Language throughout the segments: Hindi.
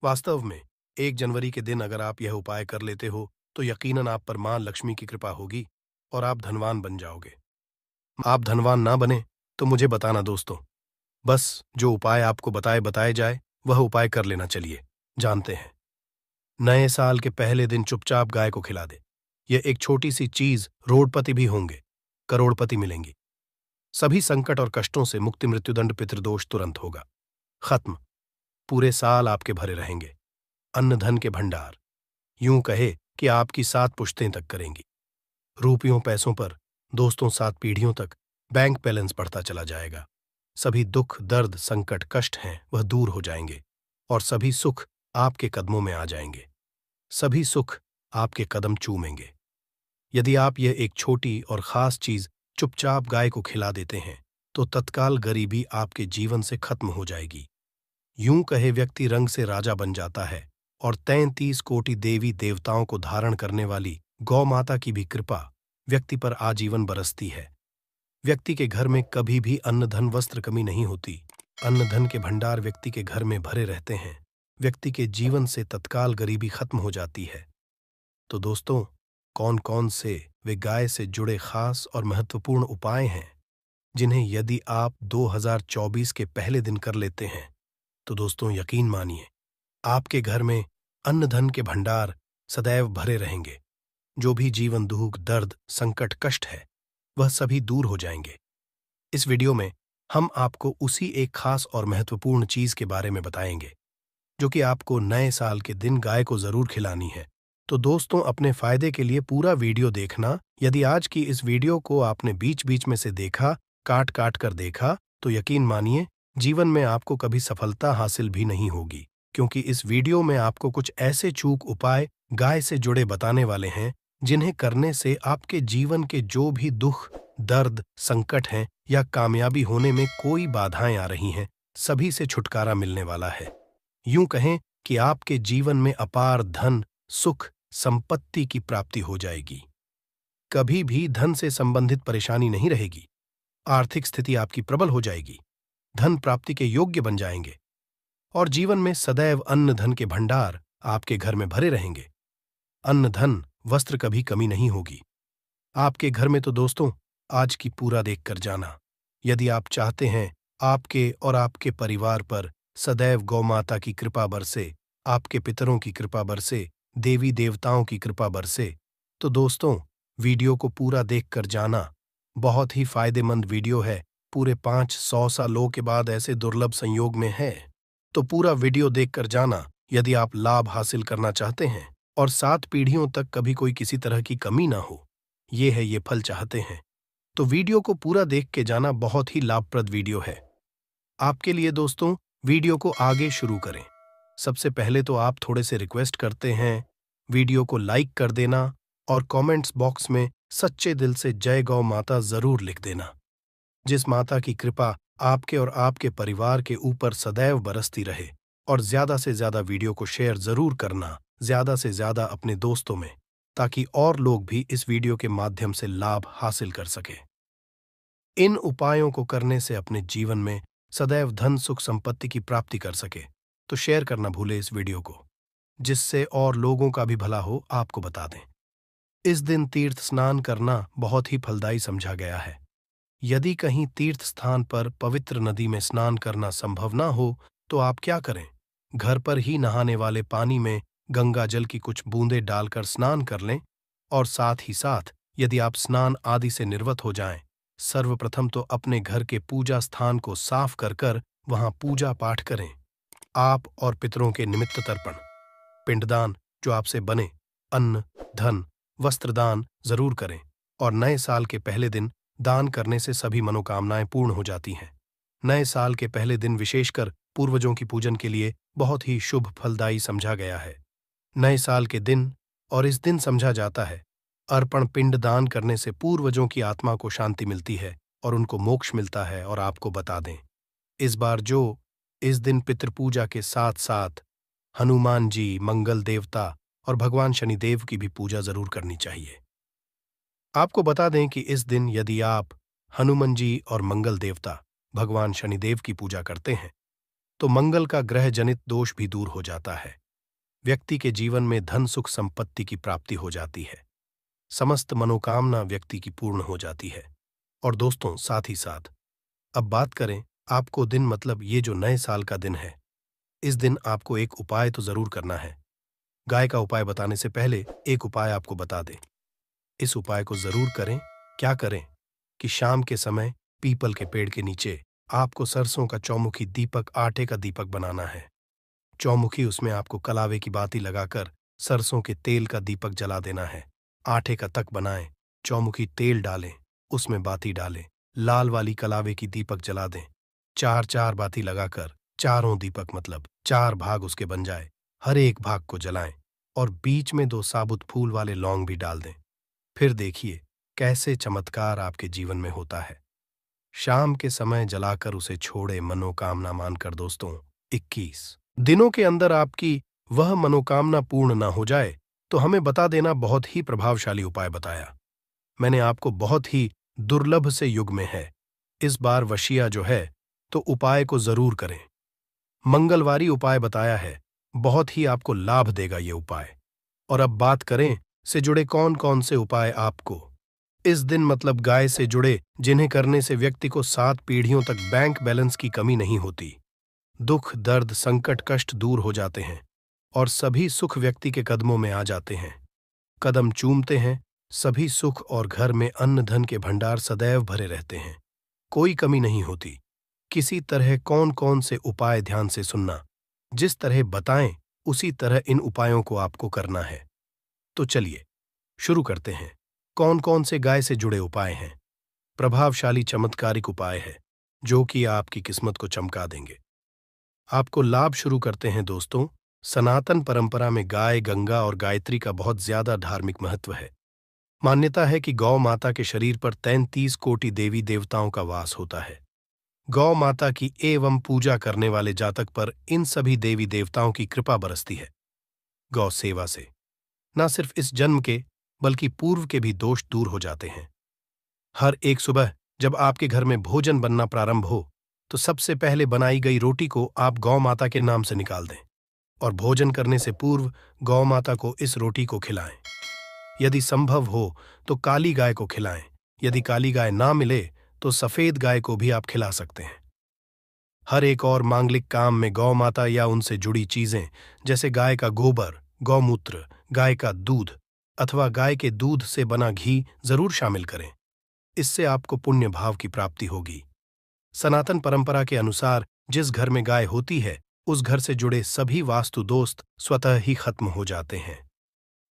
वास्तव में 1 जनवरी के दिन अगर आप यह उपाय कर लेते हो तो यकीनन आप पर मां लक्ष्मी की कृपा होगी और आप धनवान बन जाओगे। आप धनवान ना बने तो मुझे बताना दोस्तों। बस जो उपाय आपको बताए बताए जाए वह उपाय कर लेना। चलिए जानते हैं। नए साल के पहले दिन चुपचाप गाय को खिला दे। यह एक छोटी सी चीज, रोडपति भी होंगे, करोड़पति मिलेंगी। सभी संकट और कष्टों से मुक्ति, मृत्युदंड, पितृदोष तुरंत होगा खत्म। पूरे साल आपके भरे रहेंगे। अन्न धन के भंडार, यूं कहे कि आपकी 7 पुश्तें तक करेंगी। रुपयों पैसों पर दोस्तों 7 पीढ़ियों तक बैंक बैलेंस बढ़ता चला जाएगा। सभी दुख दर्द संकट कष्ट हैं वह दूर हो जाएंगे और सभी सुख आपके कदमों में आ जाएंगे। सभी सुख आपके कदम चूमेंगे। यदि आप यह एक छोटी और खास चीज चुपचाप गाय को खिला देते हैं तो तत्काल गरीबी आपके जीवन से खत्म हो जाएगी। यूं कहे व्यक्ति रंग से राजा बन जाता है और 33 कोटि देवी देवताओं को धारण करने वाली गौ माता की भी कृपा व्यक्ति पर आजीवन बरसती है। व्यक्ति के घर में कभी भी अन्न धन वस्त्र कमी नहीं होती। अन्न धन के भंडार व्यक्ति के घर में भरे रहते हैं। व्यक्ति के जीवन से तत्काल गरीबी खत्म हो जाती है। तो दोस्तों, कौन कौन से वे गाय से जुड़े खास और महत्वपूर्ण उपाय हैं जिन्हें यदि आप 2024 के पहले दिन कर लेते हैं तो दोस्तों यकीन मानिए आपके घर में अन्न धन के भंडार सदैव भरे रहेंगे। जो भी जीवन दुख दर्द संकट कष्ट है वह सभी दूर हो जाएंगे। इस वीडियो में हम आपको उसी एक खास और महत्वपूर्ण चीज के बारे में बताएंगे जो कि आपको नए साल के दिन गाय को जरूर खिलानी है। तो दोस्तों, अपने फायदे के लिए पूरा वीडियो देखना। यदि आज की इस वीडियो को आपने बीच बीच में से देखा, काट काट कर देखा, तो यकीन मानिए जीवन में आपको कभी सफलता हासिल भी नहीं होगी, क्योंकि इस वीडियो में आपको कुछ ऐसे चूक उपाय गाय से जुड़े बताने वाले हैं जिन्हें करने से आपके जीवन के जो भी दुख दर्द संकट हैं या कामयाबी होने में कोई बाधाएं आ रही हैं, सभी से छुटकारा मिलने वाला है। यूं कहें कि आपके जीवन में अपार धन सुख संपत्ति की प्राप्ति हो जाएगी। कभी भी धन से संबंधित परेशानी नहीं रहेगी। आर्थिक स्थिति आपकी प्रबल हो जाएगी। धन प्राप्ति के योग्य बन जाएंगे और जीवन में सदैव अन्न धन के भंडार आपके घर में भरे रहेंगे। अन्न धन वस्त्र कभी कमी नहीं होगी आपके घर में। तो दोस्तों, आज की पूरा देखकर जाना। यदि आप चाहते हैं आपके और आपके परिवार पर सदैव गौ माता की कृपा बरसे, आपके पितरों की कृपा बरसे, देवी देवताओं की कृपा बरसे, तो दोस्तों वीडियो को पूरा देखकर जाना। बहुत ही फायदेमंद वीडियो है। पूरे 500 सालों के बाद ऐसे दुर्लभ संयोग में है। तो पूरा वीडियो देखकर जाना यदि आप लाभ हासिल करना चाहते हैं और 7 पीढ़ियों तक कभी कोई किसी तरह की कमी ना हो, ये फल चाहते हैं तो वीडियो को पूरा देख के जाना। बहुत ही लाभप्रद वीडियो है आपके लिए। दोस्तों, वीडियो को आगे शुरू करें सबसे पहले तो आप थोड़े से रिक्वेस्ट करते हैं, वीडियो को लाइक कर देना और कमेंट्स बॉक्स में सच्चे दिल से जय गौ माता जरूर लिख देना। जिस माता की कृपा आपके और आपके परिवार के ऊपर सदैव बरसती रहे। और ज्यादा से ज्यादा वीडियो को शेयर जरूर करना, ज्यादा से ज्यादा अपने दोस्तों में, ताकि और लोग भी इस वीडियो के माध्यम से लाभ हासिल कर सके। इन उपायों को करने से अपने जीवन में सदैव धन सुख संपत्ति की प्राप्ति कर सके। तो शेयर करना भूले इस वीडियो को, जिससे और लोगों का भी भला हो। आपको बता दें, इस दिन तीर्थ स्नान करना बहुत ही फलदायी समझा गया है। यदि कहीं तीर्थ स्थान पर पवित्र नदी में स्नान करना संभव ना हो तो आप क्या करें, घर पर ही नहाने वाले पानी में गंगा जल की कुछ बूंदें डालकर स्नान कर लें। और साथ ही साथ यदि आप स्नान आदि से निर्वत हो जाएं, सर्वप्रथम तो अपने घर के पूजा स्थान को साफ कर वहां पूजा पाठ करें। आप और पितरों के निमित्त तर्पण, पिंडदान जो आपसे बने, अन्न धन वस्त्रदान जरूर करें। और नए साल के पहले दिन दान करने से सभी मनोकामनाएं पूर्ण हो जाती हैं। नए साल के पहले दिन विशेषकर पूर्वजों की पूजन के लिए बहुत ही शुभ फलदायी समझा गया है। नए साल के दिन और इस दिन समझा जाता है अर्पण पिंड दान करने से पूर्वजों की आत्मा को शांति मिलती है और उनको मोक्ष मिलता है। और आपको बता दें, इस बार जो इस दिन पितृपूजा के साथ साथ हनुमान जी, मंगल देवता और भगवान शनिदेव की भी पूजा जरूर करनी चाहिए। आपको बता दें कि इस दिन यदि आप हनुमान जी और मंगल देवता भगवान शनिदेव की पूजा करते हैं तो मंगल का ग्रह जनित दोष भी दूर हो जाता है। व्यक्ति के जीवन में धन सुख संपत्ति की प्राप्ति हो जाती है। समस्त मनोकामना व्यक्ति की पूर्ण हो जाती है। और दोस्तों, साथ ही साथ अब बात करें आपको दिन, मतलब ये जो नए साल का दिन है, इस दिन आपको एक उपाय तो जरूर करना है। गाय का उपाय बताने से पहले एक उपाय आपको बता दें। इस उपाय को जरूर करें। क्या करें कि शाम के समय पीपल के पेड़ के नीचे आपको सरसों का चौमुखी दीपक, आटे का दीपक बनाना है। चौमुखी, उसमें आपको कलावे की बाती लगाकर सरसों के तेल का दीपक जला देना है। आटे का तक बनाएं, चौमुखी तेल डालें, उसमें बाती डालें, लाल वाली कलावे की दीपक जला दें। 4-4 बाती लगाकर चारों दीपक, मतलब 4 भाग उसके बन जाए, हर एक भाग को जलाएं और बीच में 2 साबुत फूल वाले लौंग भी डाल दें। फिर देखिए कैसे चमत्कार आपके जीवन में होता है। शाम के समय जलाकर उसे छोड़े मनोकामना मानकर। दोस्तों, 21 दिनों के अंदर आपकी वह मनोकामना पूर्ण ना हो जाए तो हमें बता देना। बहुत ही प्रभावशाली उपाय बताया मैंने आपको, बहुत ही दुर्लभ से युग में है। इस बार वशिया जो है तो उपाय को जरूर करें। मंगलवारी उपाय बताया है, बहुत ही आपको लाभ देगा ये उपाय। और अब बात करें से जुड़े कौन कौन से उपाय आपको इस दिन, मतलब गाय से जुड़े, जिन्हें करने से व्यक्ति को 7 पीढ़ियों तक बैंक बैलेंस की कमी नहीं होती। दुख दर्द संकट कष्ट दूर हो जाते हैं और सभी सुख व्यक्ति के कदमों में आ जाते हैं। कदम चूमते हैं सभी सुख और घर में अन्न धन के भंडार सदैव भरे रहते हैं, कोई कमी नहीं होती। किसी तरह कौन कौन से उपाय ध्यान से सुनना, जिस तरह बताएं उसी तरह इन उपायों को आपको करना है। तो चलिए शुरू करते हैं। कौन कौन से गाय से जुड़े उपाय हैं? प्रभावशाली चमत्कारिक उपाय है जो कि आपकी किस्मत को चमका देंगे, आपको लाभ। शुरू करते हैं दोस्तों। सनातन परंपरा में गाय, गंगा और गायत्री का बहुत ज्यादा धार्मिक महत्व है। मान्यता है कि गौ माता के शरीर पर 33 कोटि देवी देवताओं का वास होता है। गौ माता की एवं पूजा करने वाले जातक पर इन सभी देवी देवताओं की कृपा बरसती है। गौ सेवा से न सिर्फ इस जन्म के बल्कि पूर्व के भी दोष दूर हो जाते हैं। हर एक सुबह जब आपके घर में भोजन बनना प्रारंभ हो तो सबसे पहले बनाई गई रोटी को आप गौ माता के नाम से निकाल दें और भोजन करने से पूर्व गौ माता को इस रोटी को खिलाएं। यदि संभव हो तो काली गाय को खिलाएं। यदि काली गाय ना मिले तो सफेद गाय को भी आप खिला सकते हैं। हर एक और मांगलिक काम में गौ माता या उनसे जुड़ी चीजें, जैसे गाय का गोबर, गौमूत्र, गाय का दूध अथवा गाय के दूध से बना घी जरूर शामिल करें। इससे आपको पुण्य भाव की प्राप्ति होगी। सनातन परंपरा के अनुसार जिस घर में गाय होती है उस घर से जुड़े सभी वास्तु दोष स्वतः ही खत्म हो जाते हैं।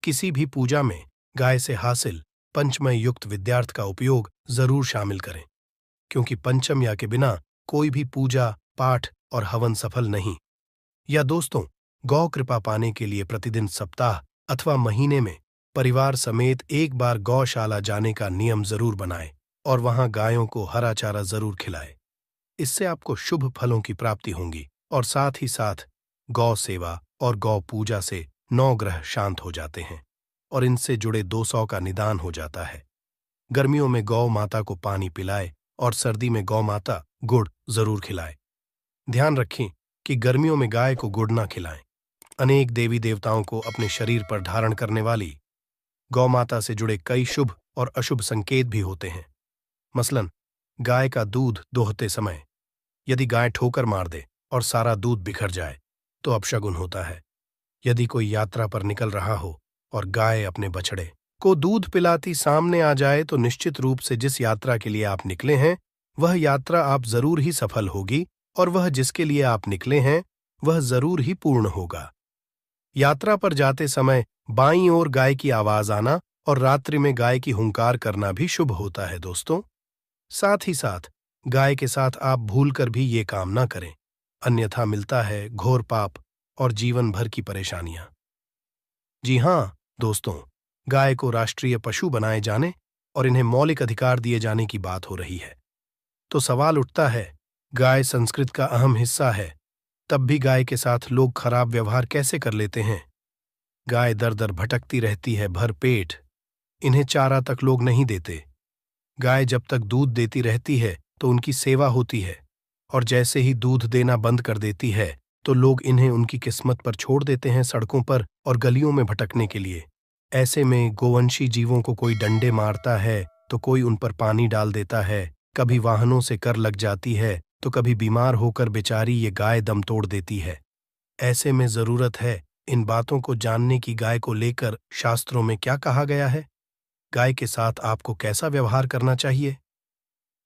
किसी भी पूजा में गाय से हासिल पंचमय युक्त विद्यार्थ का उपयोग जरूर शामिल करें, क्योंकि पंचम या के बिना कोई भी पूजा पाठ और हवन सफल नहीं। या दोस्तों, गौ कृपा पाने के लिए प्रतिदिन सप्ताह अथवा महीने में परिवार समेत एक बार गौशाला जाने का नियम जरूर बनाएं और वहां गायों को हरा चारा जरूर खिलाएं। इससे आपको शुभ फलों की प्राप्ति होगी और साथ ही साथ गौ सेवा और गौ पूजा से 9 ग्रह शांत हो जाते हैं और इनसे जुड़े 200 का निदान हो जाता है। गर्मियों में गौ माता को पानी पिलाए और सर्दी में गौ माता गुड़ जरूर खिलाए। ध्यान रखें कि गर्मियों में गाय को गुड़ ना खिलाएं। अनेक देवी देवताओं को अपने शरीर पर धारण करने वाली गौ माता से जुड़े कई शुभ और अशुभ संकेत भी होते हैं। मसलन, गाय का दूध दोहते समय यदि गाय ठोकर मार दे और सारा दूध बिखर जाए तो अपशगुन होता है। यदि कोई यात्रा पर निकल रहा हो और गाय अपने बछड़े को दूध पिलाती सामने आ जाए तो निश्चित रूप से जिस यात्रा के लिए आप निकले हैं वह यात्रा आप जरूर ही सफल होगी और वह जिसके लिए आप निकले हैं वह जरूर ही पूर्ण होगा। यात्रा पर जाते समय बाईं ओर गाय की आवाज आना और रात्रि में गाय की हुंकार करना भी शुभ होता है दोस्तों। साथ ही साथ गाय के साथ आप भूलकर भी ये काम ना करें, अन्यथा मिलता है घोर पाप और जीवन भर की परेशानियां। जी हां दोस्तों, गाय को राष्ट्रीय पशु बनाए जाने और इन्हें मौलिक अधिकार दिए जाने की बात हो रही है। तो सवाल उठता है, गाय संस्कृत का अहम हिस्सा है, तब भी गाय के साथ लोग खराब व्यवहार कैसे कर लेते हैं? गाय दर दर भटकती रहती है भर पेट, इन्हें चारा तक लोग नहीं देते। गाय जब तक दूध देती रहती है तो उनकी सेवा होती है और जैसे ही दूध देना बंद कर देती है तो लोग इन्हें उनकी किस्मत पर छोड़ देते हैं, सड़कों पर और गलियों में भटकने के लिए। ऐसे में गोवंशी जीवों को कोई डंडे मारता है तो कोई उन पर पानी डाल देता है, कभी वाहनों से कर लग जाती है तो कभी बीमार होकर बेचारी ये गाय दम तोड़ देती है। ऐसे में जरूरत है इन बातों को जानने की गाय को लेकर शास्त्रों में क्या कहा गया है, गाय के साथ आपको कैसा व्यवहार करना चाहिए।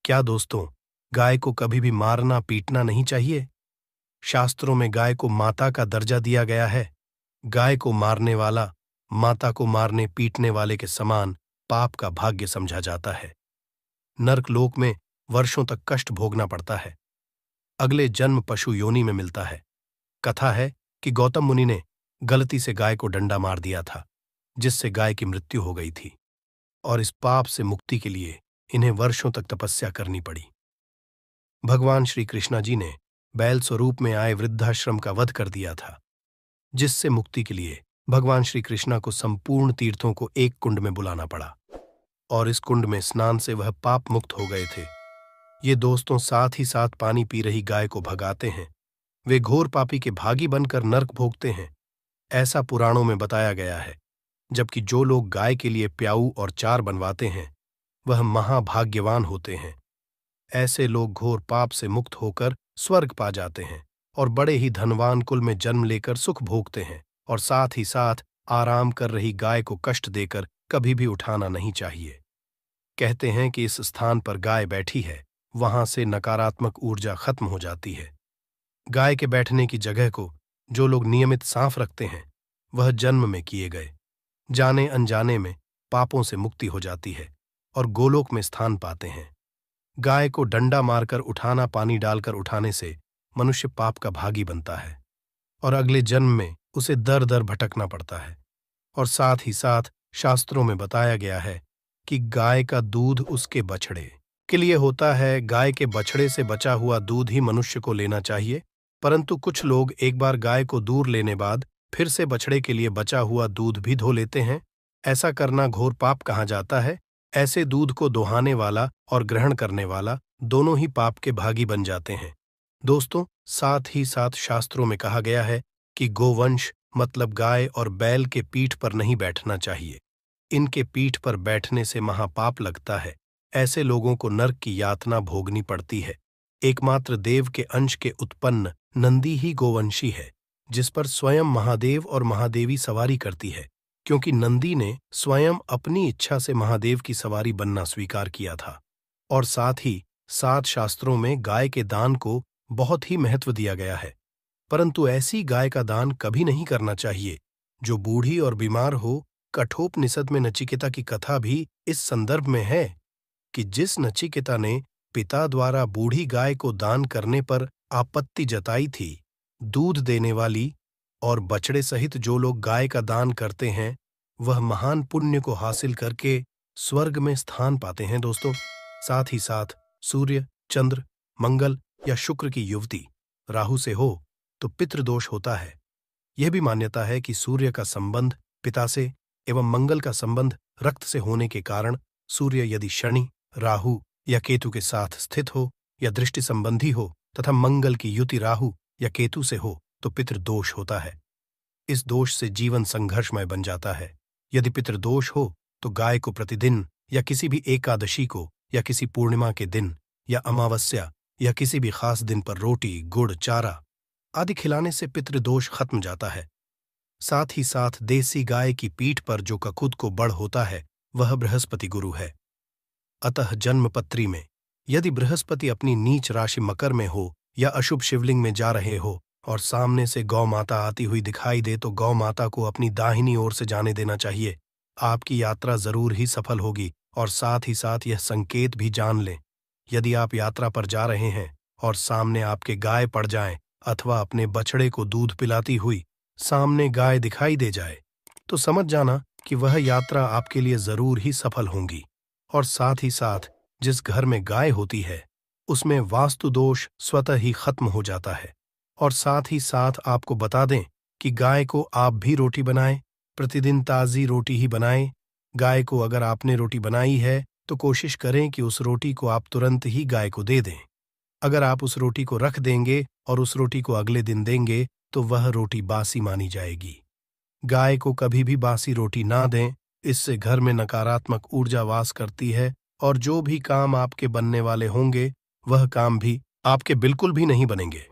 क्या दोस्तों, गाय को कभी भी मारना पीटना नहीं चाहिए। शास्त्रों में गाय को माता का दर्जा दिया गया है। गाय को मारने वाला माता को मारने पीटने वाले के समान पाप का भाग्य समझा जाता है। नरक लोक में वर्षों तक कष्ट भोगना पड़ता है। अगले जन्म पशु योनि में मिलता है। कथा है कि गौतम मुनि ने गलती से गाय को डंडा मार दिया था, जिससे गाय की मृत्यु हो गई थी, और इस पाप से मुक्ति के लिए इन्हें वर्षों तक तपस्या करनी पड़ी। भगवान श्री कृष्णा जी ने बैल स्वरूप में आए वृद्धाश्रम का वध कर दिया था, जिससे मुक्ति के लिए भगवान श्री कृष्णा को संपूर्ण तीर्थों को एक कुंड में बुलाना पड़ा, और इस कुंड में स्नान से वह पाप मुक्त हो गए थे। ये दोस्तों साथ ही साथ पानी पी रही गाय को भगाते हैं। वे घोर पापी के भागी बनकर नरक भोगते हैं, ऐसा पुराणों में बताया गया है। जबकि जो लोग गाय के लिए प्याऊ और चार बनवाते हैं वह महाभाग्यवान होते हैं। ऐसे लोग घोर पाप से मुक्त होकर स्वर्ग पा जाते हैं और बड़े ही धनवान कुल में जन्म लेकर सुख भोगते हैं, और साथ ही साथ आराम कर रही गाय को कष्ट देकर कभी भी उठाना नहीं चाहिए। कहते हैं कि इस स्थान पर गाय बैठी है, वहां से नकारात्मक ऊर्जा खत्म हो जाती है। गाय के बैठने की जगह को जो लोग नियमित साफ रखते हैं वह जन्म में किए गए जाने अनजाने में पापों से मुक्ति हो जाती है और गोलोक में स्थान पाते हैं। गाय को डंडा मारकर उठाना, पानी डालकर उठाने से मनुष्य पाप का भागी बनता है और अगले जन्म में उसे दर दर भटकना पड़ता है। और साथ ही साथ शास्त्रों में बताया गया है कि गाय का दूध उसके बछड़े के लिए होता है। गाय के बछड़े से बचा हुआ दूध ही मनुष्य को लेना चाहिए, परंतु कुछ लोग एक बार गाय को दूर लेने बाद फिर से बछड़े के लिए बचा हुआ दूध भी धो लेते हैं। ऐसा करना घोर पाप कहा जाता है। ऐसे दूध को दोहाने वाला और ग्रहण करने वाला दोनों ही पाप के भागी बन जाते हैं। दोस्तों, साथ ही साथ शास्त्रों में कहा गया है कि गोवंश मतलब गाय और बैल के पीठ पर नहीं बैठना चाहिए। इनके पीठ पर बैठने से महापाप लगता है। ऐसे लोगों को नरक की यातना भोगनी पड़ती है। एकमात्र देव के अंश के उत्पन्न नंदी ही गोवंशी है, जिस पर स्वयं महादेव और महादेवी सवारी करती है, क्योंकि नंदी ने स्वयं अपनी इच्छा से महादेव की सवारी बनना स्वीकार किया था। और साथ ही सात शास्त्रों में गाय के दान को बहुत ही महत्व दिया गया है, परंतु ऐसी गाय का दान कभी नहीं करना चाहिए जो बूढ़ी और बीमार हो। कठोपनिषद में नचिकेता की कथा भी इस संदर्भ में है कि जिस नचिकेता ने पिता द्वारा बूढ़ी गाय को दान करने पर आपत्ति जताई थी, दूध देने वाली और बछड़े सहित जो लोग गाय का दान करते हैं वह महान पुण्य को हासिल करके स्वर्ग में स्थान पाते हैं। दोस्तों, साथ ही साथ सूर्य, चंद्र, मंगल या शुक्र की युवती राहु से हो तो पितृदोष होता है। यह भी मान्यता है कि सूर्य का संबंध पिता से एवं मंगल का संबंध रक्त से होने के कारण सूर्य यदि शनि, राहु या केतु के साथ स्थित हो या दृष्टि संबंधी हो तथा मंगल की युति राहु या केतु से हो तो पितृदोष होता है। इस दोष से जीवन संघर्षमय बन जाता है। यदि पितृदोष हो तो गाय को प्रतिदिन या किसी भी एकादशी को या किसी पूर्णिमा के दिन या अमावस्या या किसी भी खास दिन पर रोटी, गुड़, चारा आदि खिलाने से पितृदोष खत्म जाता है। साथ ही साथ देसी गाय की पीठ पर जो ककुद को बड़ होता है वह बृहस्पति गुरु है। अतः जन्मपत्री में यदि बृहस्पति अपनी नीच राशि मकर में हो या अशुभ शिवलिंग में जा रहे हो और सामने से गौ माता आती हुई दिखाई दे तो गौ माता को अपनी दाहिनी ओर से जाने देना चाहिए। आपकी यात्रा जरूर ही सफल होगी। और साथ ही साथ यह संकेत भी जान लें, यदि आप यात्रा पर जा रहे हैं और सामने आपके गाय पड़ जाए अथवा अपने बछड़े को दूध पिलाती हुई सामने गाय दिखाई दे जाए तो समझ जाना कि वह यात्रा आपके लिए जरूर ही सफल होगी। और साथ ही साथ जिस घर में गाय होती है उसमें वास्तु दोष स्वतः ही खत्म हो जाता है। और साथ ही साथ आपको बता दें कि गाय को आप भी रोटी बनाएं, प्रतिदिन ताज़ी रोटी ही बनाएं। गाय को अगर आपने रोटी बनाई है तो कोशिश करें कि उस रोटी को आप तुरंत ही गाय को दे दें। अगर आप उस रोटी को रख देंगे और उस रोटी को अगले दिन देंगे तो वह रोटी बासी मानी जाएगी। गाय को कभी भी बासी रोटी ना दें, इससे घर में नकारात्मक ऊर्जा वास करती है और जो भी काम आपके बनने वाले होंगे वह काम भी आपके बिल्कुल भी नहीं बनेंगे।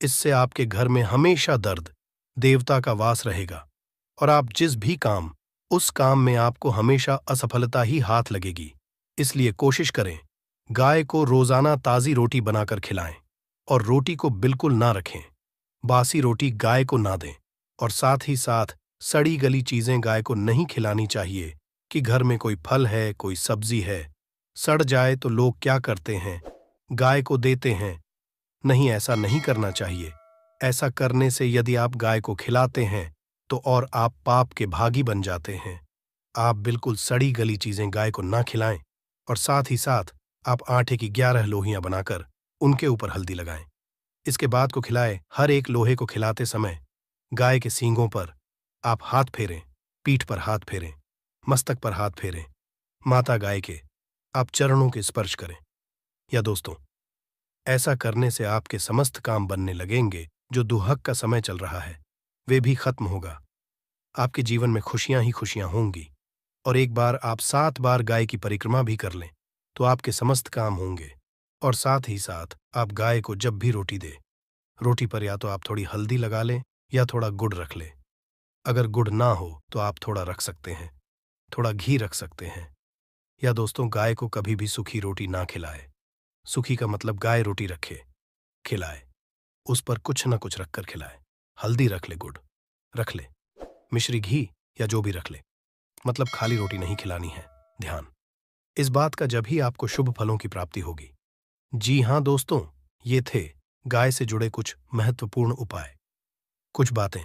इससे आपके घर में हमेशा दर्द, देवता का वास रहेगा और आप जिस भी काम, उस काम में आपको हमेशा असफलता ही हाथ लगेगी। इसलिए कोशिश करें, गाय को रोजाना ताजी रोटी बनाकर खिलाएं और रोटी को बिल्कुल ना रखें। बासी रोटी गाय को ना दें और साथ ही साथ सड़ी गली चीजें गाय को नहीं खिलानी चाहिए कि घर में कोई फल है, कोई सब्जी है, सड़ जाए तो लोग क्या करते हैं, गाय को देते हैं। नहीं, ऐसा नहीं करना चाहिए। ऐसा करने से यदि आप गाय को खिलाते हैं तो और आप पाप के भागी बन जाते हैं। आप बिल्कुल सड़ी गली चीजें गाय को ना खिलाएं और साथ ही साथ आप आटे की 11 लोहियां बनाकर उनके ऊपर हल्दी लगाएं। इसके बाद को खिलाए। हर एक लोहे को खिलाते समय गाय के सींगों पर आप हाथ फेरें, पीठ पर हाथ फेरें, मस्तक पर हाथ फेरें, माता गाय के आप चरणों के स्पर्श करें। या दोस्तों, ऐसा करने से आपके समस्त काम बनने लगेंगे। जो दुहक का समय चल रहा है वे भी खत्म होगा। आपके जीवन में खुशियां ही खुशियां होंगी और एक बार आप 7 बार गाय की परिक्रमा भी कर लें तो आपके समस्त काम होंगे। और साथ ही साथ आप गाय को जब भी रोटी दें, रोटी पर या तो आप थोड़ी हल्दी लगा लें या थोड़ा गुड़ रख लें। अगर गुड़ ना हो तो आप थोड़ा रख सकते हैं, थोड़ा घी रख सकते हैं। या दोस्तों, गाय को कभी भी सूखी रोटी ना खिलाए। सूखी का मतलब गाय रोटी रखे, खिलाए, उस पर कुछ ना कुछ रखकर खिलाए। हल्दी रख ले, गुड़ रख ले, मिश्री घी या जो भी रख ले, मतलब खाली रोटी नहीं खिलानी है। ध्यान इस बात का, जब ही आपको शुभ फलों की प्राप्ति होगी। जी हां दोस्तों, ये थे गाय से जुड़े कुछ महत्वपूर्ण उपाय, कुछ बातें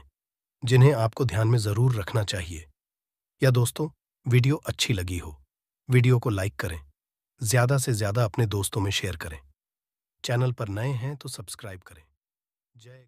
जिन्हें आपको ध्यान में जरूर रखना चाहिए। या दोस्तों, वीडियो अच्छी लगी हो, वीडियो को लाइक करें, ज्यादा से ज्यादा अपने दोस्तों में शेयर करें। चैनल पर नए हैं तो सब्सक्राइब करें। जय